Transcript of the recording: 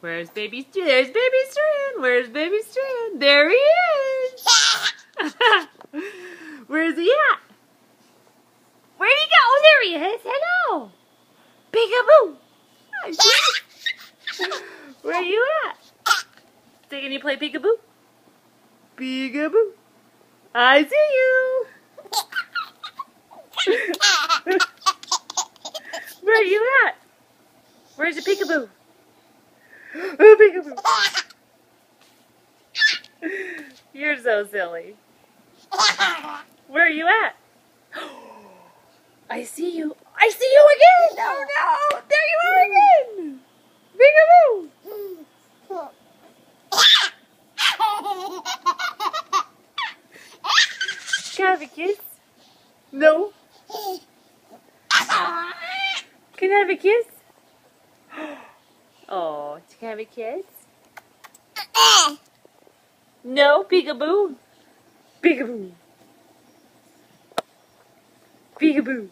Where's baby Strand? There's baby Strand. Where's baby Strand? There he is. Where's he at? Where'd he go? Oh, there he is. Hello. Peekaboo. Where are you at? Can you play peekaboo? Peekaboo. I see you. Where are you at? Where's the peekaboo? Oh, peekaboo. You're so silly. Where are you at? I see you. I see you again. Oh no. There you are again. Peekaboo. Can I have a kiss? No. Can I have a kiss? Oh, can I have a kiss? No, peekaboo. Peekaboo. Peekaboo.